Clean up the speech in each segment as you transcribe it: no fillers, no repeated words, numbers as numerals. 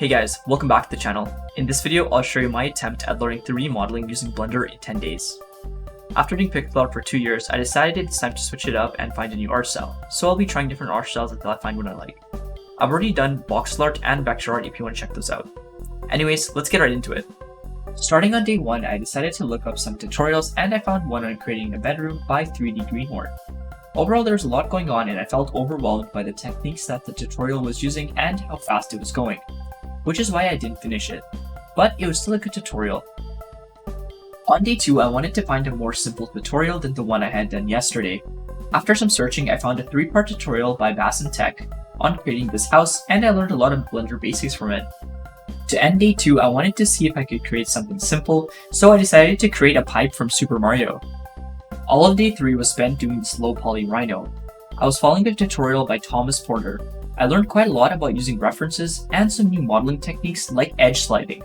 Hey guys, welcome back to the channel. In this video, I'll show you my attempt at learning 3D modeling using Blender in 10 days. After doing pixel art for 2 years, I decided it's time to switch it up and find a new art style, so I'll be trying different art styles until I find one I like. I've already done voxel art and vector art if you want to check those out. Anyways, let's get right into it. Starting on day 1, I decided to look up some tutorials and I found one on creating a bedroom by 3D Greenhorn. Overall, there was a lot going on and I felt overwhelmed by the techniques that the tutorial was using and how fast it was going, which is why I didn't finish it. But it was still a good tutorial. On day 2, I wanted to find a more simple tutorial than the one I had done yesterday. After some searching, I found a 3-part tutorial by Bassin Tech on creating this house, and I learned a lot of Blender basics from it. To end day 2, I wanted to see if I could create something simple, so I decided to create a pipe from Super Mario. All of day 3 was spent doing this low poly rhino. I was following a tutorial by Thomas Porter. I learned quite a lot about using references and some new modeling techniques like edge sliding.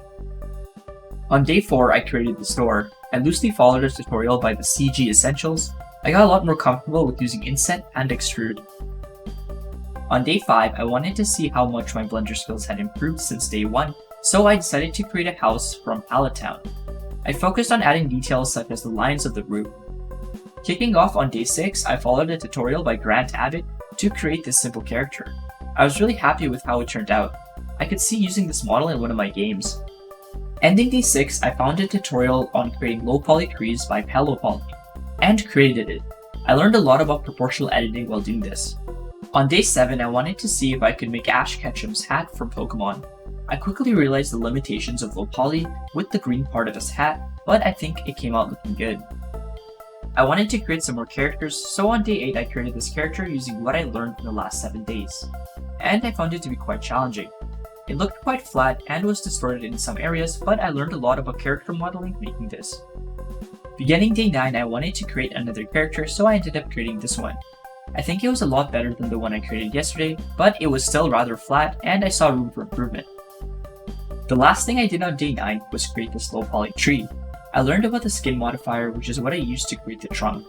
On day 4, I created this door. I loosely followed a tutorial by the CG Essentials. I got a lot more comfortable with using inset and extrude. On day 5, I wanted to see how much my Blender skills had improved since day 1, so I decided to create a house from Allentown. I focused on adding details such as the lines of the roof. Kicking off on day 6, I followed a tutorial by Grant Abbott to create this simple character. I was really happy with how it turned out. I could see using this model in one of my games. Ending day 6, I found a tutorial on creating low poly trees by Palo Poly, and created it. I learned a lot about proportional editing while doing this. On day 7, I wanted to see if I could make Ash Ketchum's hat from Pokemon. I quickly realized the limitations of low poly with the green part of his hat, but I think it came out looking good. I wanted to create some more characters, so on day 8 I created this character using what I learned in the last 7 days. And I found it to be quite challenging. It looked quite flat and was distorted in some areas, but I learned a lot about character modeling making this. Beginning day 9, I wanted to create another character, so I ended up creating this one. I think it was a lot better than the one I created yesterday, but it was still rather flat and I saw room for improvement. The last thing I did on day 9 was create this low poly tree. I learned about the skin modifier, which is what I used to create the trunk.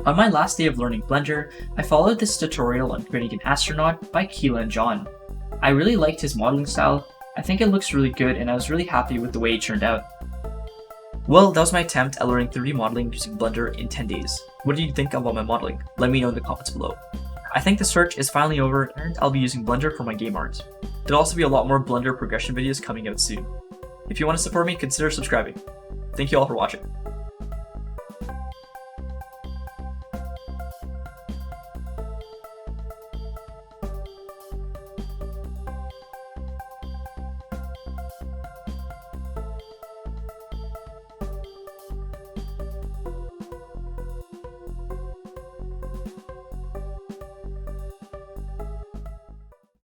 On my last day of learning Blender, I followed this tutorial on creating an astronaut by Keelan John. I really liked his modeling style. I think it looks really good and I was really happy with the way it turned out. Well, that was my attempt at learning 3D modeling using Blender in 10 days. What do you think about my modeling? Let me know in the comments below. I think the search is finally over and I'll be using Blender for my game art. There'll also be a lot more Blender progression videos coming out soon. If you want to support me, consider subscribing. Thank you all for watching.